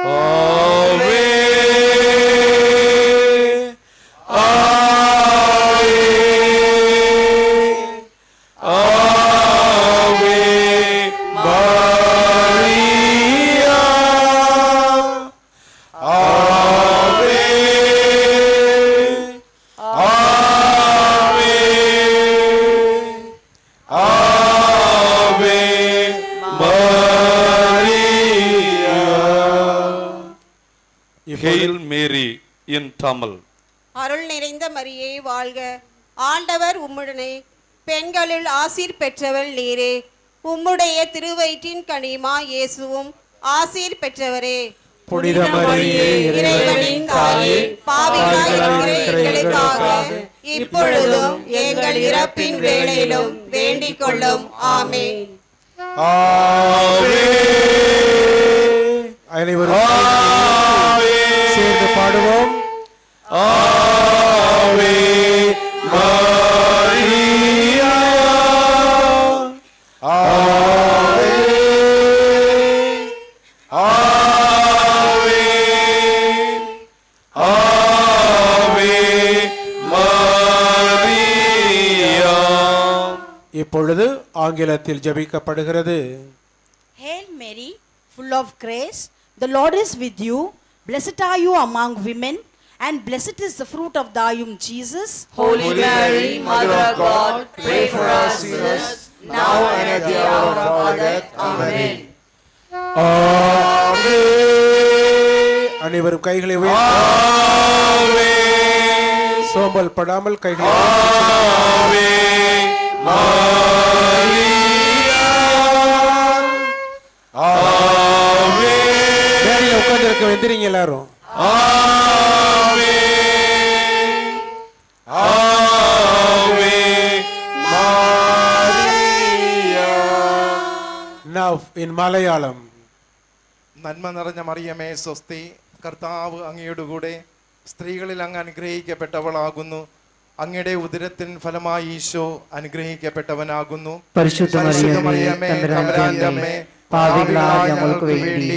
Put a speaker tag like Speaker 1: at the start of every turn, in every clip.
Speaker 1: ஆவே in Tamil.
Speaker 2: அருள் நிறைந்த மரியே வாழ்க, ஆண்டவர் உம்முடனே, பெண்களுள் ஆசீர் பெற்றவள் நீரே, உம்முடைய திருவயிற்றின் கனிமா இயேசுவும் ஆசீர் பெற்றவரே.
Speaker 3: புனித மரியே,
Speaker 2: இறைவனின் தாயே, பாவிகளாய் இருக்கிற எங்களுக்காக இப்பொழுதும் எங்கள் இறப்பின் வேளையிலும் வேண்டிக் கொள்ளும். ஆமென்.
Speaker 3: அனைவரும் சேர்ந்து பாடுவோம்.
Speaker 1: ஆவே மரியா, ஆவே ஆவே ஆவே மரியா.
Speaker 3: இப்பொழுது ஆங்கிலத்தில் ஜெபிக்கப்படுகிறது.
Speaker 4: Hail Mary, full of grace, the Lord is with you. Blessed are you among women, and blessed is the fruit of thy womb, Jesus.
Speaker 5: Holy Mary, Mother of God, pray for us sinners, now and at the hour of our death. Amen.
Speaker 3: ஆமென். அனைவரும் கைகளை உயர்த்தி சோம்பல் படாமல் கைகளை
Speaker 1: ஆவே மரியா, ஆவே.
Speaker 3: மேடையில் உட்கார்ந்திருக்க வெந்திரீங்க எல்லாரும்.
Speaker 1: ஆவே ஆவே மரியா.
Speaker 3: Now in Malayalam.
Speaker 6: നന്മ നിറഞ്ഞ മറിയമേ സ്വസ്തി, കർത്താവ് അങ്ങയുടെ കൂടെ സ്ത്രീകളിൽ അങ്ങ് അനുഗ്രഹിക്കപ്പെട്ടവളാകുന്നു. അങ്ങയുടെ ഉദരത്തിൻ ഫലമായി ഈശോ അനുഗ്രഹിക്കപ്പെട്ടവനാകുന്നു.
Speaker 5: പരിശുദ്ധ മറിയമേ, തമ്പുരാന്റെ അമ്മേ, പാപികളായ ഞങ്ങൾക്ക് വേണ്ടി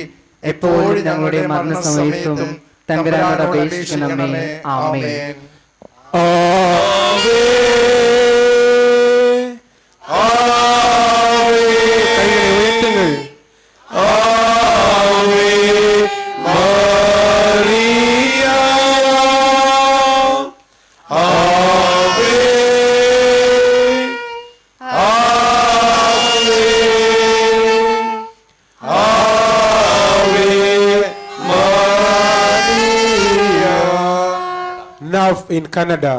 Speaker 5: എപ്പോഴും ഞങ്ങളുടെ മരണസമയത്തും തമ്പുരാനോട് അപേക്ഷിക്കണമേ. ആമേൻ.
Speaker 1: ആവേ ആവേ.
Speaker 3: கைகளை உயர்த்துங்கள்.
Speaker 1: ஆவே மரியா, ஆவே ஆவே ஆவே மரியா.
Speaker 3: Now in Kannada.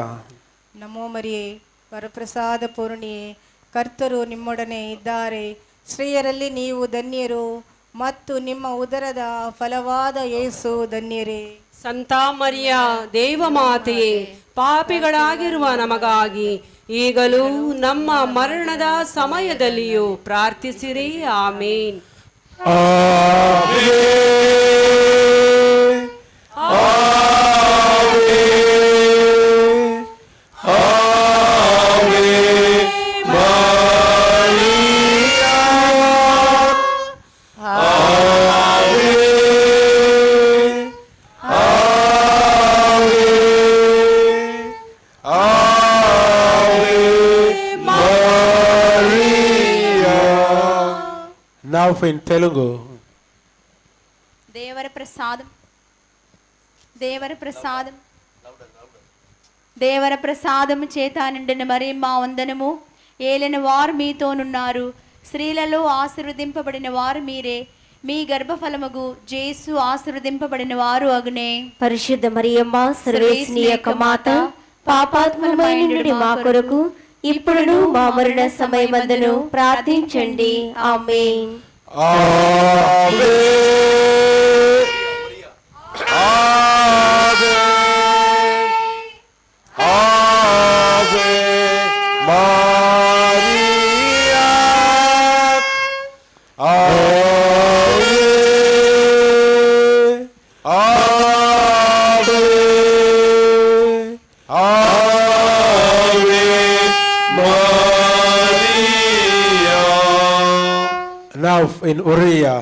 Speaker 2: ನಮೋ ಮರಿಯೇ, ವರಪ್ರಸಾದ ಪೂರ್ಣಿಯೇ, ಕರ್ತರು ನಿಮ್ಮೊಡನೆ ಇದ್ದಾರೆ, ಸ್ತ್ರೀಯರಲ್ಲಿ ನೀವು ಧನ್ಯರು ಮತ್ತು ನಿಮ್ಮ ಉದರದ ಫಲವಾದ ಯೇಸು ಧನ್ಯರೇ.
Speaker 7: ಸಂತ ಮರಿಯ ದೇವಮಾತೆಯೇ, ಪಾಪಿಗಳಾಗಿರುವ ನಮಗಾಗಿ ಈಗಲೂ ನಮ್ಮ ಮರಣದ ಸಮಯದಲ್ಲಿಯೂ ಪ್ರಾರ್ಥಿಸಿರಿ. ಆಮೇನ್.
Speaker 1: ஆவே ஆவே ஆவே மரியா, ஆவே ஆவே ஆவே மரியா.
Speaker 3: Now in Telugu.
Speaker 8: దేవర ప్రసాదం దేవర ప్రసాదం దేవర ప్రసాదము చేత నిండిన మరియమ్మ వందనము. ఏలిన వారు మీతోనున్నారు, స్త్రీలలో ఆశీర్వదింపబడిన వారు మీరే, మీ గర్భఫలముగు జేసు ఆశీర్వదింపబడిన వారు అగునే.
Speaker 9: పరిశుద్ధ మరియమ్మ, సర్వేశ్వరి యొక్క మాత, పాపాత్మమైనటువంటి మా కొరకు ఇప్పుడును మా మరణ సమయమందును ప్రార్థించండి. ఆమేన్.
Speaker 1: ஆவே ஆவே ஆவே மரியா, ஆவே ஆவே ஆவே மரியா.
Speaker 3: Now in Oriya.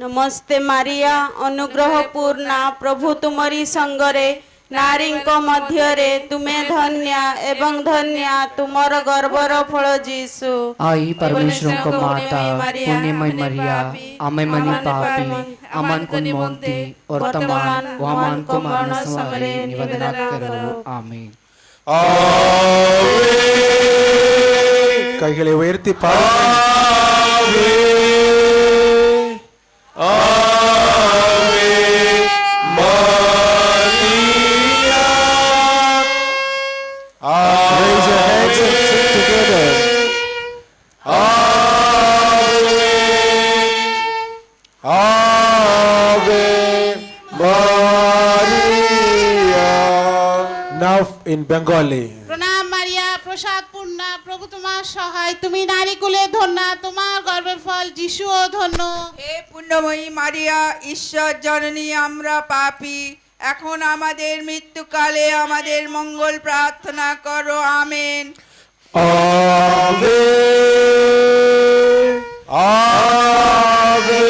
Speaker 7: ನಮೋ नमस्ते मारिया अनुग्रह पूर्णा प्रभु तुमरी संगरे नारी मध्य तुम्हें धन्य एवं धन्य तुमर गर्भर फल जीसु।
Speaker 5: आई परमेश्वर को माता पुण्यमय मरिया अमय मनी पापी अमन को मुक्ति और तमाम वामन को मरण समय निवेदन करो आमीन।
Speaker 3: கைகளை உயர்த்தி பாடுங்கள். Raise your hands and sing together. Ave Maria. Now in Bengali.
Speaker 10: প্রণাম মারিয়া প্রসাদ পূর্ণা প্রভু তোমার সহায় তুমি নারী কুলে ধন্য তোমার গর্ভের ফল যিশুও ধন্য।
Speaker 11: হে পুণ্যময়ী মারিয়া ঈশ্বর জননী আমরা পাপী এখন আমাদের মৃত্যুকালে আমাদের মঙ্গল প্রার্থনা করো amen.
Speaker 3: Ave Ave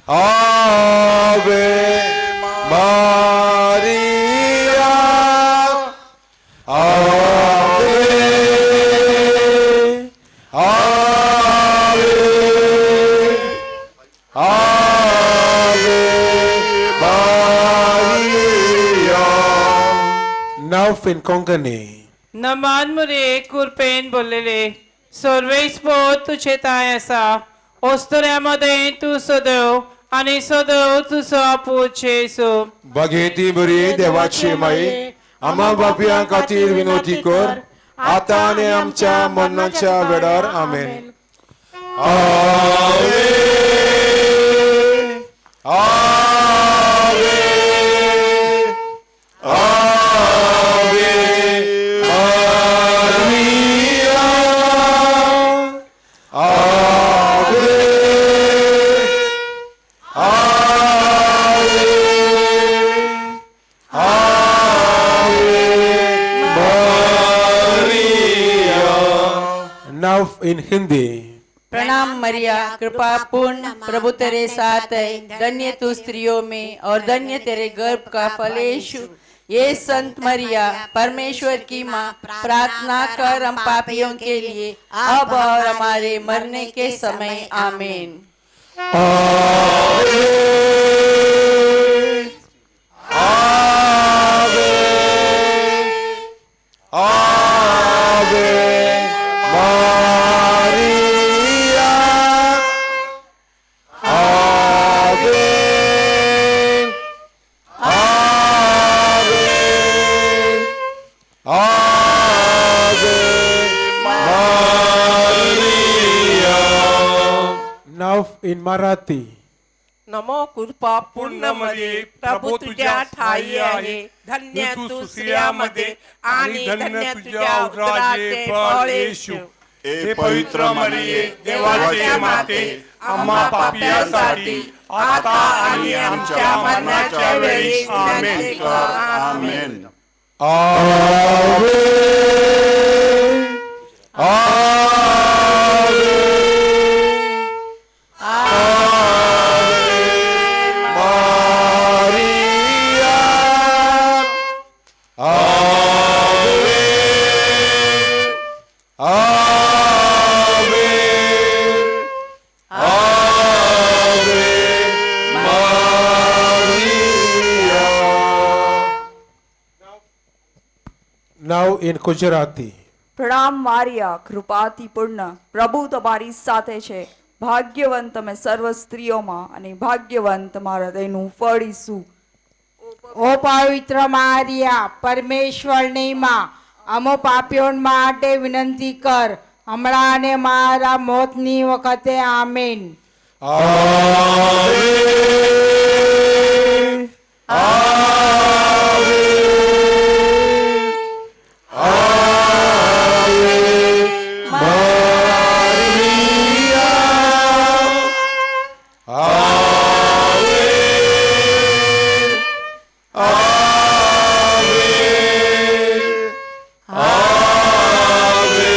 Speaker 3: Ave Maria Ave Ave Ave Maria. Now in Konkani.
Speaker 12: नमान मुरे कुरपेन बोलले सर्वेस पो तुझे तायसा ओस्तऱ्यामध्ये तू सदैव आणि सदैव तुझा पूछेसो
Speaker 1: बघेती बरी देवाची माई आम्हा बापियां खातीर विनोती कर आता आणि आमच्या मरणाच्या वेळार आमेन. आवे आवे आवे Maria Ave Ave Ave Maria. Now in Hindi.
Speaker 11: प्रणाम मरिया कृपा पूर्ण प्रभु तेरे साथ है धन्य तू स्त्रियों में और धन्य तेरे गर्भ का फल यीशु। ये संत मरिया परमेश्वर की माँ प्रार्थना कर हम पापियों के लिए अब और हमारे मरने के समय आमीन।
Speaker 1: Ave Ave Ave Maria Ave Ave Ave Maria. Now in Marathi.
Speaker 12: नमो कृपा पूर्ण मरिये प्रभू तुझ्या ठाई आहे धन्य तू स्त्रियांमध्ये आणि धन्य तुझ्या उदराचे फळ येशू.
Speaker 1: हे पवित्र मरिये देवाचे माते आम्हा पापियांसाठी आता आणि आमच्या मरणाच्या वेळी आमेन. आमेन. आवे आवे Maria Ave Ave Ave Maria. Now in Gujarati.
Speaker 11: પ્રણામ મારિયા કૃપાથી પૂર્ણ પ્રભુ તમારી સાથે છે ભાગ્યવાન તમે સર્વ સ્ત્રીઓમાં અને ભાગ્યવાન તમારા હૃદયનું ફળ ઈસુ.
Speaker 2: ओ पवित्र मारिया परमेश्वરની માં અમો પાપીઓન માટે વિનંતી કર હમણાં અને મારા મોતની વખતે આમીન.
Speaker 1: Ave Ave Ave Maria Ave Ave Ave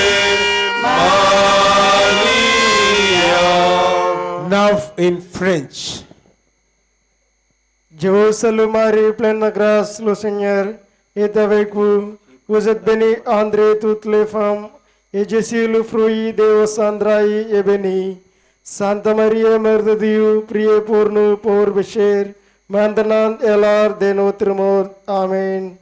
Speaker 1: Maria. Now French.
Speaker 3: Je vous salue Marie, pleine de grâce, le Seigneur est avec vous. Vous êtes bénie entre toutes les femmes, et Jésus, le fruit de vos entrailles, est béni. Sainte Marie, Mère de Dieu, priez pour nous pauvres pécheurs, maintenant et à l'heure de notre mort. Amen.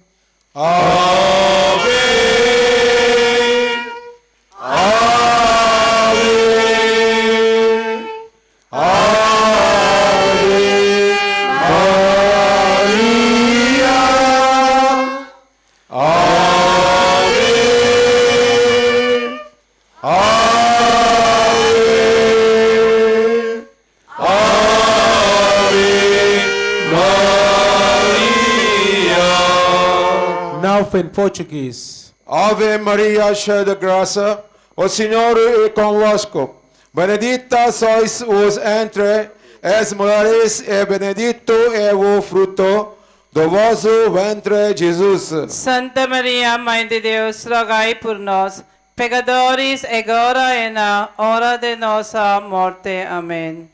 Speaker 1: Now in Portuguese. Ave Maria, cheia de graça, o Senhor é convosco. Benedita sois vos entre as mulheres, e benedito é o fruto do vosso ventre, Jesus.
Speaker 11: Santa Maria, Mãe de Deus, rogai por nós, pecadores, agora e na hora de nossa morte. Amém.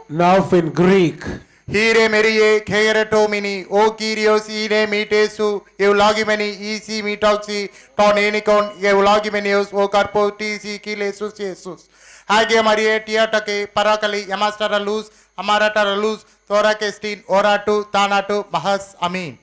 Speaker 1: Now in Greek.
Speaker 13: Hire Marie, Keretomini, O Kyrios, Ine Mitesu, Eulogimeni, Isi Mitoxi, Tonenicon, Eulogimenius, O Carpotisi, Kilesus Jesus. Hage Maria, Tiatake, Parakali, Yamastara Luz, Amaratara Luz, Thorakestin, Oratu, Tanatu, Mahas, Amin.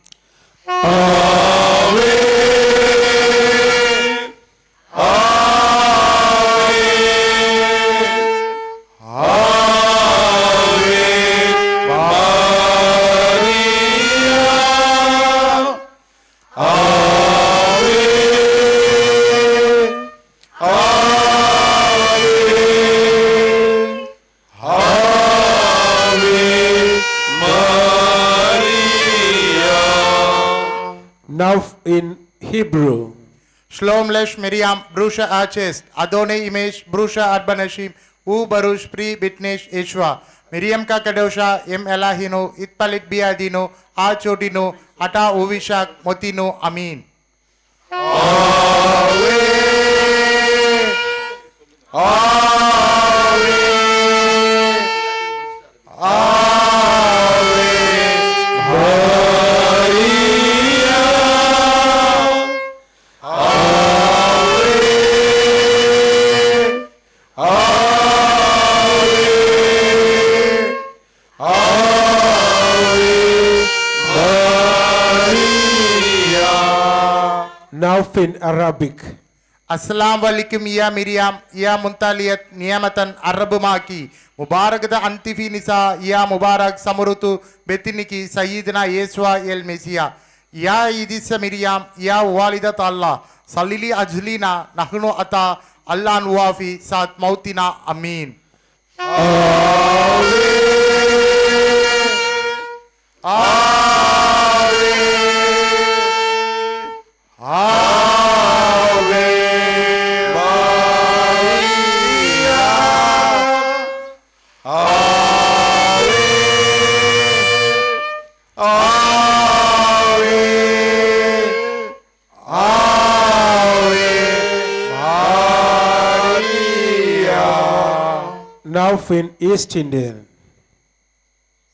Speaker 1: Now in Hebrew.
Speaker 13: Shalom Lesh Miriam, Brusha Achest, Adonai Imesh, Brusha Adbanashim, U Barush Pri Bitnesh Ishwa, Miriam Ka Kadosha, Em Elahino, Itpalit Biadino, A Chotino, Ata Uvishak, Motino, Amin.
Speaker 1: Now in Arabic.
Speaker 13: Assalamu alaikum ya Miriam, ya Muntaliyat, Niyamatan Arabumaki, Mubarakata Antifi Nisa, ya Mubarak Samurutu, Betiniki, Sayyidina Yeswa el Messiah, ya Idisa Miriam, ya Walidat Allah, Salili Ajlina, Nahnu Ata, Allah Nuwafi, Sat Mautina, Amin.
Speaker 1: Now in East Indian.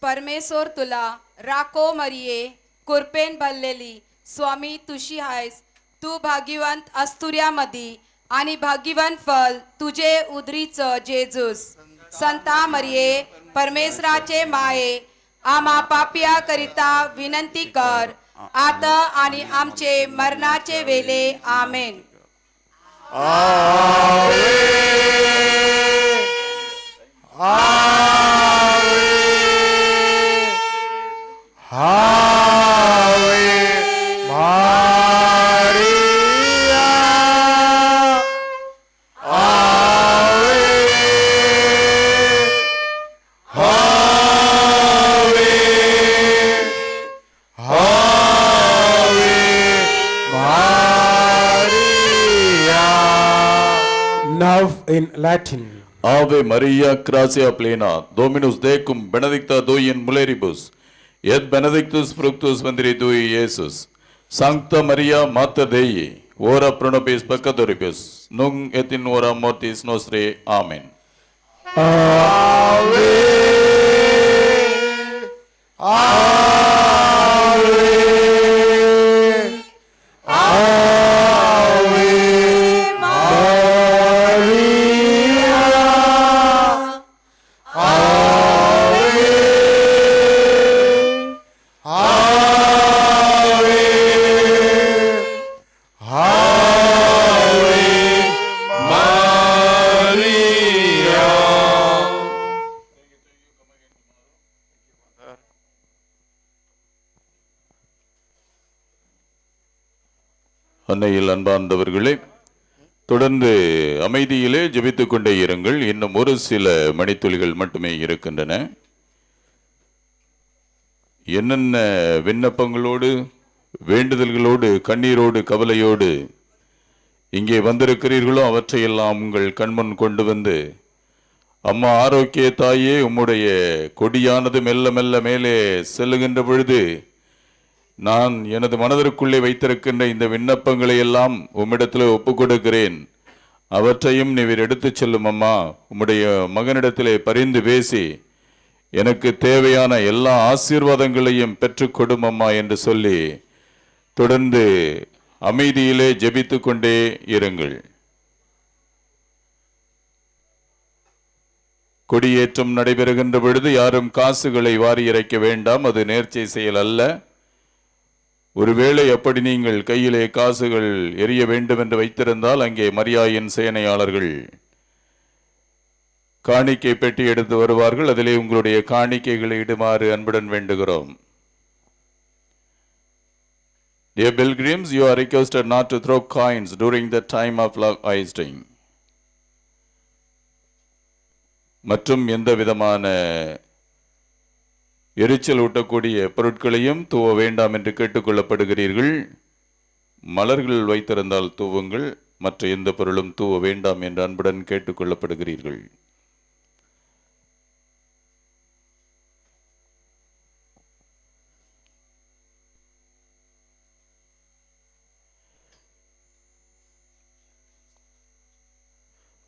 Speaker 14: परमेश्वर तुला राखो मरिये कुरपेन भरलेली स्वामी तुशी आहेस तू भाग्यवंत अस्तुर्यामधी आणि भाग्यवान फल तुझे उदरीचं जेजूस संता मरिये परमेश्वराचे माये आम्हा पापिया करिता विनंती कर आता आणि आमचे मरणाचे वेळे आमेन.
Speaker 1: in Latin.
Speaker 15: Ave Maria, gratia plena, Dominus tecum, benedicta tui in mulieribus, et benedictus fructus ventris tui, Iesus. Sancta Maria, Mater Dei, ora pro nobis peccatoribus, nunc et in hora mortis nostrae. Amen.
Speaker 1: Ave, Ave, Ave Maria, Ave, Ave, Ave Maria.
Speaker 15: அன்னையில் அன்பார்ந்தவர்களே, தொடர்ந்து அமைதியிலே ஜெபித்துக் கொண்டே இருங்கள். இன்னும் ஒரு சில மணித்துளிகள் மட்டுமே இருக்கின்றன. என்னென்ன விண்ணப்பங்களோடு, வேண்டுதல்களோடு, கண்ணீரோடு, கவலையோடு இங்கே வந்திருக்கிறீர்களோ அவற்றையெல்லாம் உங்கள் கண்முன் கொண்டு வந்து, அம்மா ஆரோக்கிய தாயே, உம்முடைய கொடியானது மெல்ல மெல்ல மேலே செல்லுகின்ற பொழுது நான் எனது மனதிற்குள்ளே வைத்திருக்கின்ற இந்த விண்ணப்பங்களை எல்லாம் உம்மிடத்தில் ஒப்புக் கொடுக்கிறேன். அவற்றையும் நீர் எடுத்துச் செல்லும் அம்மா. உம்முடைய மகனிடத்திலே பரிந்து பேசி எனக்கு தேவையான எல்லா ஆசீர்வாதங்களையும் பெற்றுக்கொடும் அம்மா என்று சொல்லி தொடர்ந்து அமைதியிலே ஜெபித்துக் கொண்டே இருங்கள். கொடியேற்றம் நடைபெறுகின்ற பொழுது யாரும் காசுகளை வாரி இறைக்க வேண்டாம். அது நேர்ச்சை செயல் அல்ல. ஒருவேளை அப்படி நீங்கள் கையிலே காசுகள் எரிய வேண்டும் என்று வைத்திருந்தால் அங்கே மரியாயின் சேனையாளர்கள் காணிக்கை பெட்டி எடுத்து வருவார்கள். அதிலே உங்களுடைய காணிக்கைகளை இடுமாறு அன்புடன் வேண்டுகிறோம். Dear pilgrims, you are requested not to throw coins during the time of love hoisting. மற்றும் எந்த விதமான எரிச்சல் ஊட்டக்கூடிய பொருட்களையும் தூவ வேண்டாம் என்று கேட்டுக்கொள்ளப்படுகிறீர்கள். மலர்கள் வைத்திருந்தால் தூவுங்கள், மற்ற எந்த பொருளும் தூவ வேண்டாம் என்று அன்புடன் கேட்டுக்கொள்ளப்படுகிறீர்கள்.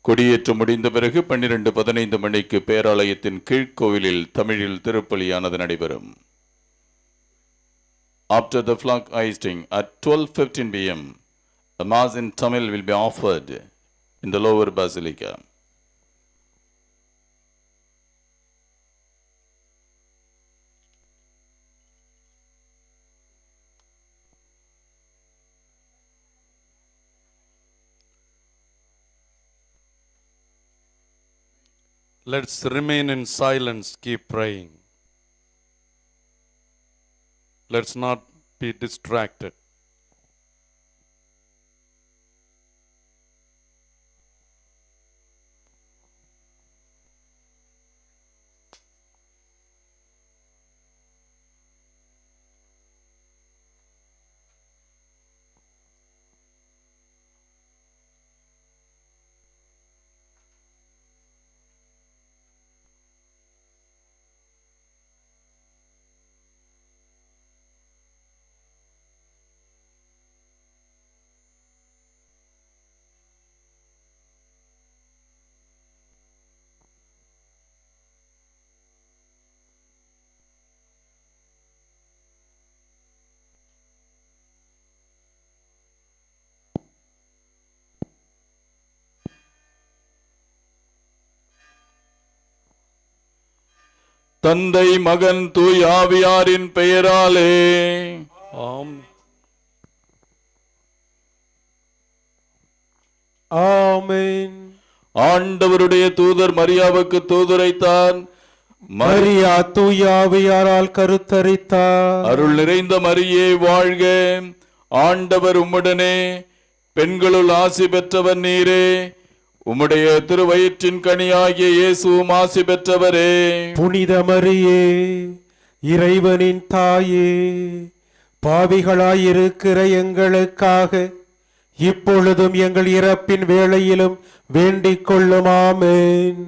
Speaker 15: கொடியேற்றம் முடிந்த பிறகு 12:15 மணிக்கு பேராலயத்தின் கீழ்கோவிலில் தமிழில் திருப்பலியானது நடைபெறும். After the flag hoisting at 12:15 p.m, a mass in Tamil will be offered in the lower basilica.
Speaker 16: Let's remain in silence, keep praying. Let's not be distracted.
Speaker 15: தந்தை மகன் தூய் ஆவியாரின் பெயராலே
Speaker 1: ஆமென்.
Speaker 15: ஆண்டவருடைய தூதர் மரியாவுக்கு தூதுரைத்தான்.
Speaker 1: மரியா தூய ஆவியாரால் கருத்தரித்தார்.
Speaker 15: அருள் நிறைந்த மரியே வாழ்க, ஆண்டவர் உம்முடனே, பெண்களுள் ஆசி பெற்றவர் நீரே, உம்முடைய திருவயிற்றின் கனியாகிய இயேசுவும் ஆசி பெற்றவரே.
Speaker 1: புனித மரியே, இறைவனின் தாயே, பாவிகளாயிருக்கிற எங்களுக்காக இப்பொழுதும் எங்கள் இறப்பின் வேளையிலும் வேண்டிக் கொள்ளும். ஆமென்.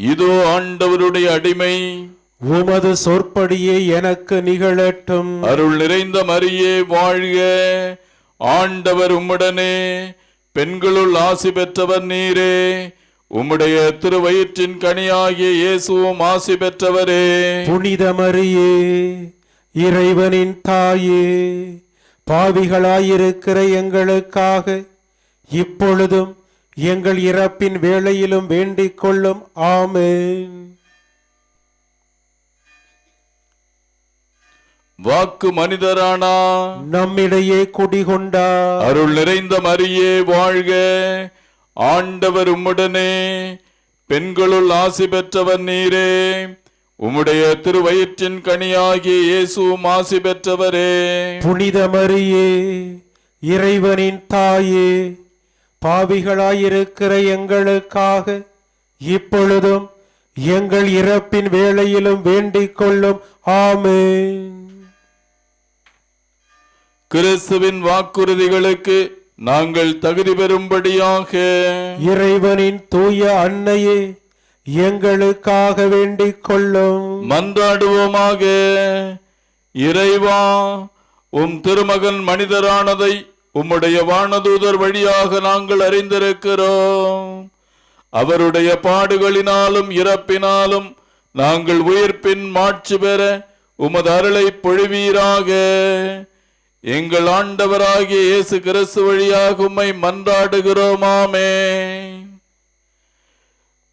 Speaker 15: இதோ ஆண்டவருடைய அடிமை,
Speaker 1: உமது சொற்படியே எனக்கு நிகழட்டும்.
Speaker 15: அருள் நிறைந்த மரியே வாழ்க. ஆண்டவர் உம்முடனே, பெண்களுள் ஆசி பெற்றவர் நீரே. உம்முடைய திருவயிற்றின் கனியாகிய இயேசுவும் ஆசி பெற்றவரே.
Speaker 1: புனித மரியே, இறைவனின் தாயே, பாவிகளாயிருக்கிற எங்களுக்காக இப்பொழுதும் எங்கள் இறப்பின் வேளையிலும் வேண்டிக் கொள்ளும். ஆமென்.
Speaker 15: வாக்கு மனிதரானா,
Speaker 1: நம்மிடையே குடிகொண்டார்.
Speaker 15: அருள் நிறைந்த மரியே வாழ்க. ஆண்டவர் உம்முடனே, பெண்களுள் ஆசி பெற்றவர் நீரே. உம்முடைய திருவயிற்றின் கனியாகிய இயேசுவும் ஆசி பெற்றவரே.
Speaker 1: புனித மரியே, இறைவனின் தாயே, பாவிகளாயிருக்கிற எங்களுக்காக இப்பொழுதும் எங்கள் இறப்பின் வேளையிலும் வேண்டிக் கொள்ளும். ஆமென்.
Speaker 15: கிறிஸ்துவின் வாக்குறுதிகளுக்கு நாங்கள் தகுதி பெறும்படியாக
Speaker 1: இறைவனின் தூய அன்னையே, எங்களுக்காக வேண்டிக் கொள்ளும்.
Speaker 15: மன்றாடுவோமாக. இறைவா, உம் திருமகன் மனிதரானதை உம்முடைய வானதூதர் வழியாக நாங்கள் அறிந்திருக்கிறோம். அவருடைய பாடுகளினாலும் இறப்பினாலும் நாங்கள் உயிர்ப்பின் மாட்சி பெற உமது அருளை பொழிவீராக. எங்கள் ஆண்டவராகிய இயேசு கிறிஸ்து வழியாக உம்மை மன்றாடுகிறோம். ஆமென்.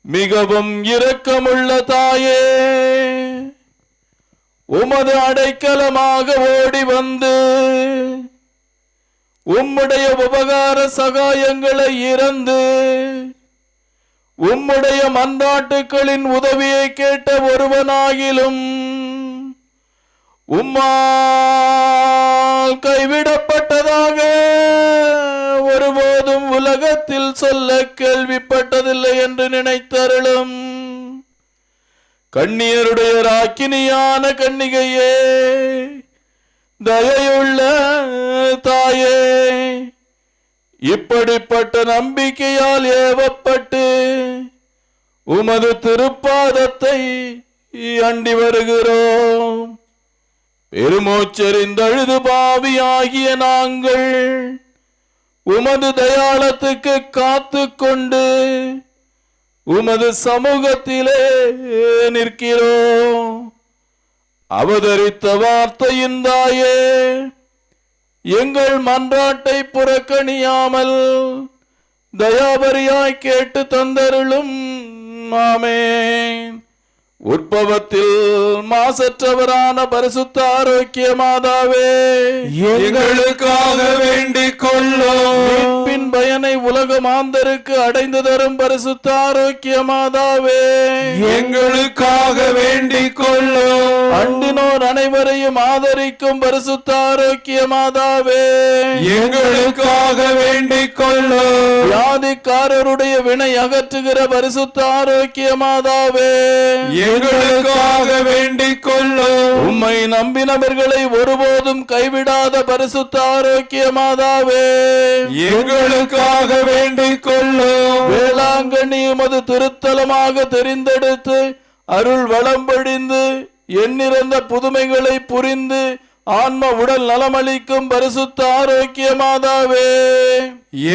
Speaker 15: மிகவும் இரக்கமுள்ள தாயே, உமது அடைக்கலமாக ஓடி வந்து உம்முடைய உபகார சகாயங்களை இறந்து உம்முடைய மன்றாட்டுக்களின் உதவியை கேட்ட ஒருவனாகிலும் உம்மால் கைவிடப்பட்டதாக ஒருபோதும் உலகத்தில் சொல்ல கேள்விப்பட்டதில்லை என்று நினைத்தருளும். கன்னியருடைய ராக்கினியான கன்னிகையே, தயையுள்ள தாயே, இப்படிப்பட்ட நம்பிக்கையால் ஏவப்பட்டு உமது திருப்பாதத்தை அண்டி வருகிறோம். பெருமூச்செறிந்தழுது பாவியாகிய நாங்கள் உமது தயாளத்துக்கு காத்து கொண்டு உமது சமூகத்திலே நிற்கிறோம். அவதரித்த வார்த்தையின் தாயே, எங்கள் மன்றாட்டை புறக்கணியாமல் தயாபரியாய் கேட்டு தந்தருளும். ஆமென். உற்பவத்தில் மாசற்றவரான பரிசுத்த ஆரோக்கிய மாதாவே,
Speaker 1: எங்களுக்காக வேண்டிக் கொள்ளும்.
Speaker 15: மீட்பின் பயனை உலக மாந்தருக்கு அடைந்து தரும் பரிசுத்த ஆரோக்கிய மாதாவே,
Speaker 1: எங்களுக்காக வேண்டிக் கொள்ளும்.
Speaker 15: அண்டினோர் அனைவரையும் ஆதரிக்கும் பரிசுத்த ஆரோக்கிய மாதாவே,
Speaker 1: எங்களுக்காக வேண்டிக் கொள்ளும்.
Speaker 15: வியாதிக்காரருடைய வினை அகற்றுகிற பரிசுத்த ஆரோக்கிய மாதாவே,
Speaker 1: எங்களுக்காக வேண்டிக் கொள்ளும்.
Speaker 15: உம்மை நம்பினவர்களை ஒருபோதும் கைவிடாத பரிசுத்த ஆரோக்கிய மாதாவே,
Speaker 1: எங்களுக்காக வேண்டிக் கொள்ளும்.
Speaker 15: வேளாங்கண்ணி உமது திருத்தலமாக தெரிந்தெடுத்து அருள் வளம் பொழிந்து எண்ணிறந்த புதுமைகளை புரிந்து ஆன்ம உடல் நலமளிக்கும் பரிசுத்த ஆரோக்கிய மாதாவே,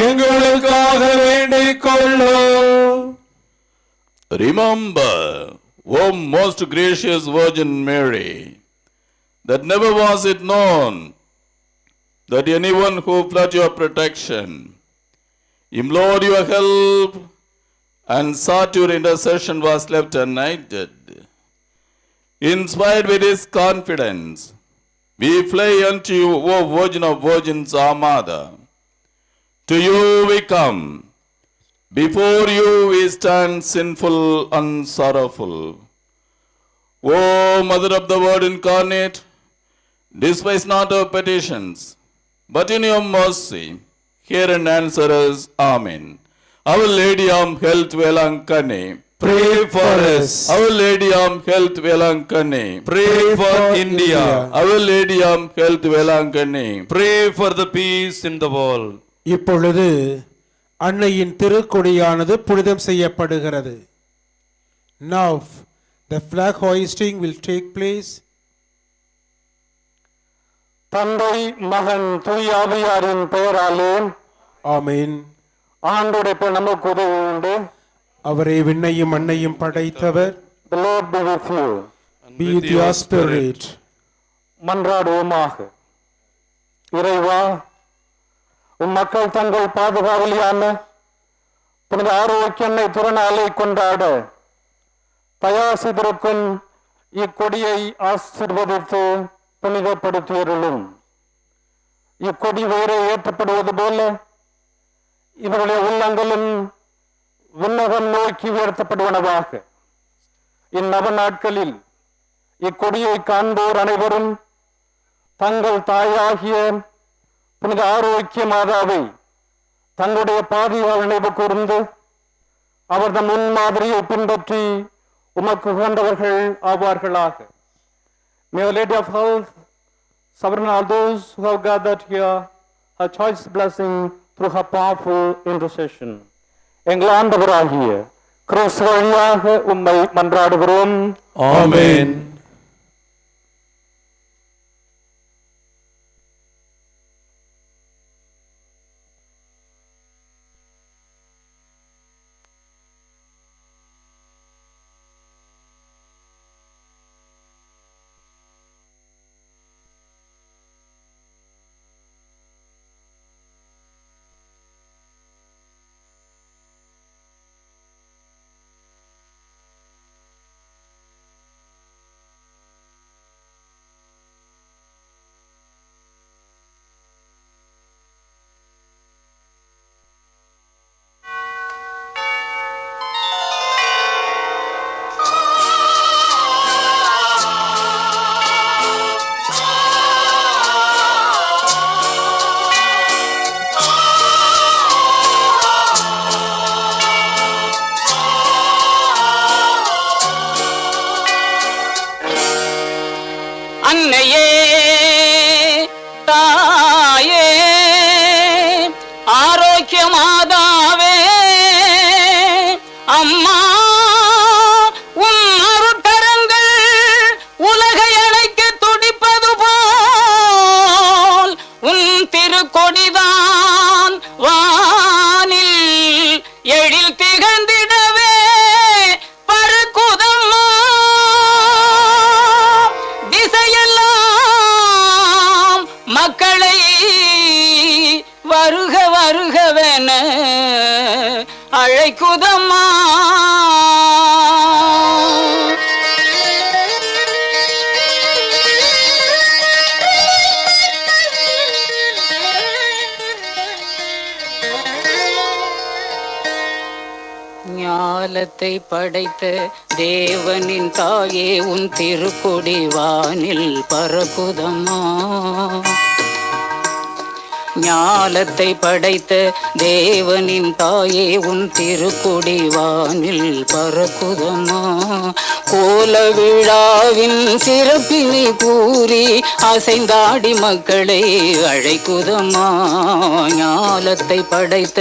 Speaker 1: எங்களுக்காக வேண்டிக் கொள்ளும்.
Speaker 15: Remember, O most gracious Virgin Mary, that never was it known that anyone who fled your protection, implored your help, and sought your intercession was left united. Inspired with this confidence, we fly unto you, O Virgin of Virgins, our Mother. To you we come. Before you we stand sinful and sorrowful. O Mother of the Word incarnate, despise not our petitions, but in your mercy hear and answer us. Amen. Our Lady of Health Velankane,
Speaker 16: Pray for us.
Speaker 15: Our Lady of Health Velankani.
Speaker 16: Pray for India.
Speaker 15: Our Lady of Health Velankani.
Speaker 16: Pray for the peace in the world.
Speaker 1: இப்பொழுது அன்னையின் திருக்கொடியானது புனிதம் செய்யப்படுகிறது. Now the flag hoisting will take place.
Speaker 3: தந்தை மகன் தூய ஆவியாரின் பெயராலே
Speaker 1: Amen.
Speaker 3: ஆண்டோடைய நமக்கு உதவி உண்டு.
Speaker 1: அவரே விண்ணையும் மண்ணையும் படைத்தவர்.
Speaker 3: The Lord be with you.
Speaker 1: Be with your spirit.
Speaker 3: மன்றாடுவோமாக. இறைவா, உம் மக்கள் தங்கள் பாதுகாவலியான புனித ஆரோக்கியனை திருநாளை கொண்டாட தயாசிதருக்கும் இக்கொடியை ஆசீர்வதித்து புனிதப்படுத்தியருளும். இக்கொடி வேறே ஏற்றப்படுவது போல இவருடைய உள்ளங்களும் விண்ணகம் நோக்கி உயர்த்தப்படுவனவாக. இந்நவ நாட்களில் இக்கொடியை காண்போர் அனைவரும் தங்கள் தாயாகிய புனித ஆரோக்கிய மாதாவை தங்களுடைய பாதுகாவல் நினைவு கூர்ந்து அவரது முன்மாதிரியை பின்பற்றி உமக்கு உகந்தவர்கள் ஆவார்களாக. May Our Lady of Health sovereign all those who have gathered here her choice blessing through her powerful intercession. எங்கள் ஆண்டவராகிய கிறிஸ்து வழியாக உம்மை மன்றாடுகிறோம்.
Speaker 16: Amen.
Speaker 11: அன்னையே தாயே ஆரோக்கிய மாதாவே அம்மா உன் அருட்கரங்கள் உலகை அழைக்க துடிப்பது போல் உன் திருக்கொடிதான் வானில் எழில் திகழ்ந்திடவே பருக்குதம்மா. திசையெல்லாம் மக்களை வருக வருகவென அழைக்குதம்மா. ஞாலத்தை படைத்த தேவனின் தாயே உன் திருக்கொடி வானில் பறக்குதம்மா. ஞாலத்தை படைத்த தேவனின் தாயே உன் திருக்கொடி வானில் பறக்குதம்மா. கோல விழாவின் சிறப்பினை கூறி அசைந்தாடி மக்களை அழைக்குதம்மா. ஞாலத்தை படைத்த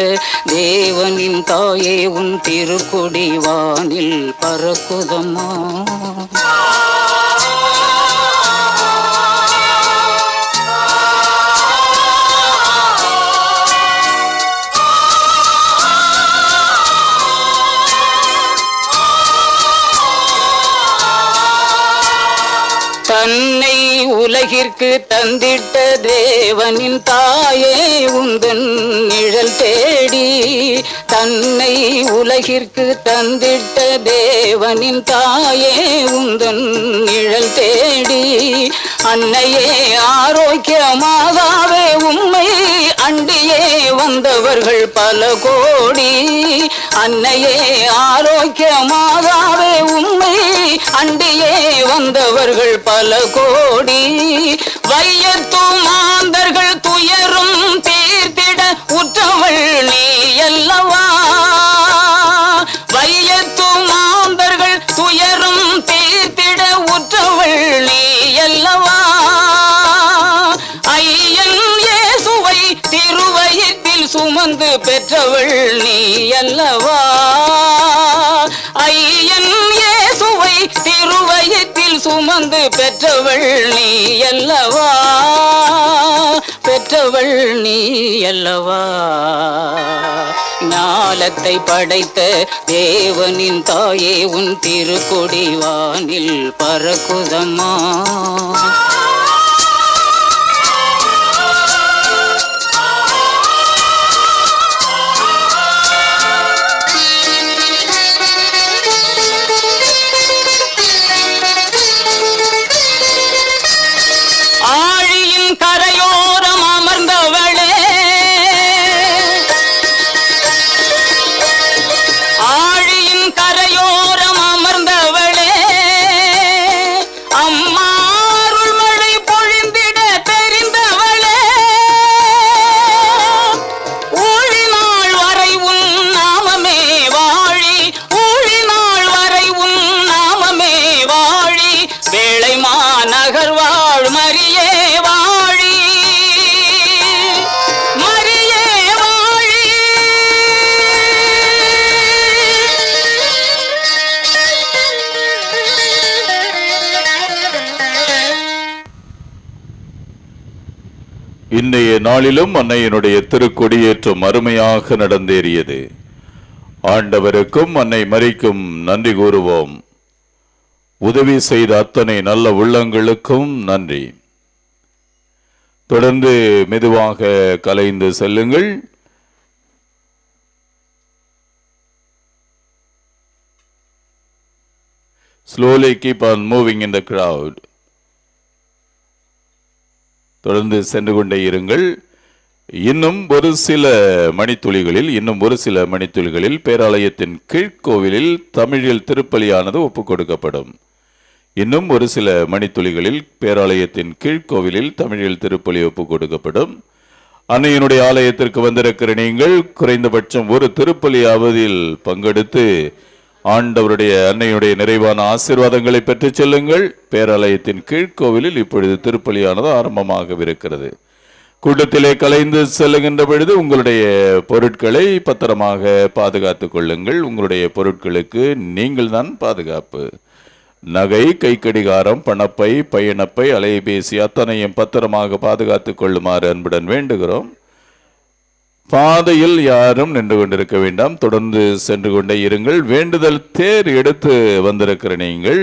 Speaker 11: தேவனின் தாயே உன் திருக்கொடி வானில் பறக்குதம்மா. தன்னை உலகிற்கு தந்திட்ட தேவனின் தாயே உந்தன் நிழல் தேடி. தன்னை உலகிற்கு தந்திட்ட தேவனின் தாயே உந்தன் நிழல் தேடி. அன்னையே ஆரோக்கிய மாதாவே உம்மை அண்டியே வந்தவர்கள் பல கோடி. அன்னையே ஆரோக்கிய மாதாவே உம்மை அண்டியே வந்தவர்கள் பல கோடி. வையத்து மாந்தர்கள் துயரும் தீர்த்திட உற்றவள் நீ அல்லவா. வையத்து
Speaker 17: அல்லவா ஐயன் இயேசுவை திருவயத்தில் சுமந்து பெற்றவள் நீ அல்லவா பெற்றவள் நீ அல்லவா ஞாலத்தை படைத்த தேவனின் தாயே உன் திருக்கொடி வானில் பறக்குதம்மா ஆழியின் கரையோரம் அமர்ந்தவளே ஆழியின் கரையோரம் அமர்ந்தவளே அம்மா அருள் மழை பொழிந்திட தெரிந்தவளே ஊழினாள் வரை உன் நாமமே வாழி ஊழினாள் வரை உன் நாமமே வாழி வேளை மாநகர் வாழ் மரியே வாழி மரியே வாழி
Speaker 15: இன்றைய நாளிலும் அன்னையினுடைய திருக்கொடியேற்றம் அருமையாக நடந்தேறியது. ஆண்டவருக்கும் அன்னை மரிக்கும் நன்றி கூறுவோம். உதவி செய்த அத்தனை நல்ல உள்ளங்களுக்கும் நன்றி. தொடர்ந்து மெதுவாக கலைந்து செல்லுங்கள். Slowly keep on moving in the crowd. தொடர்ந்து சென்று கொண்டே இருங்கள். இன்னும் ஒரு சில மணித்துளிகளில் பேராலயத்தின் கீழ்கோவிலில் தமிழில் திருப்பலியானது ஒப்புக் கொடுக்கப்படும். இன்னும் ஒரு சில மணித்துளிகளில் பேராலயத்தின் கீழ்கோவிலில் தமிழில் திருப்பலி ஒப்புக் கொடுக்கப்படும். அன்னையினுடைய ஆலயத்திற்கு வந்திருக்கிற நீங்கள் குறைந்தபட்சம் ஒரு திருப்பலியாவதில் பங்கெடுத்து ஆண்டவருடைய அன்னையுடைய நிறைவான ஆசீர்வாதங்களை பெற்று செல்லுங்கள். பேராலயத்தின் கீழ்கோவிலில் இப்பொழுது திருப்பலியானது ஆரம்பமாகவிருக்கிறது. கூட்டத்திலே கலைந்து செல்லுகின்ற பொழுது உங்களுடைய பொருட்களை பத்திரமாக பாதுகாத்துக் கொள்ளுங்கள். உங்களுடைய பொருட்களுக்கு நீங்கள் தான் பாதுகாப்பு. நகை, கைக்கடிகாரம், பணப்பை, பயணப்பை, அலைபேசி அத்தனையும் பத்திரமாக பாதுகாத்துக் கொள்ளுமாறு அன்புடன் வேண்டுகிறோம். பாதையில் யாரும் நின்று கொண்டிருக்க வேண்டாம். தொடர்ந்து சென்று கொண்டே இருங்கள். வேண்டுதல் தேர் எடுத்து வந்திருக்கிற நீங்கள்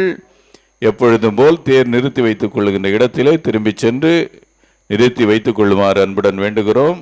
Speaker 15: எப்பொழுதும் போல் தேர் நிறுத்தி வைத்துக் கொள்ளுகின்ற இடத்திலே திரும்பி சென்று நிறுத்தி வைத்துக் கொள்ளுமாறு அன்புடன் வேண்டுகிறோம்.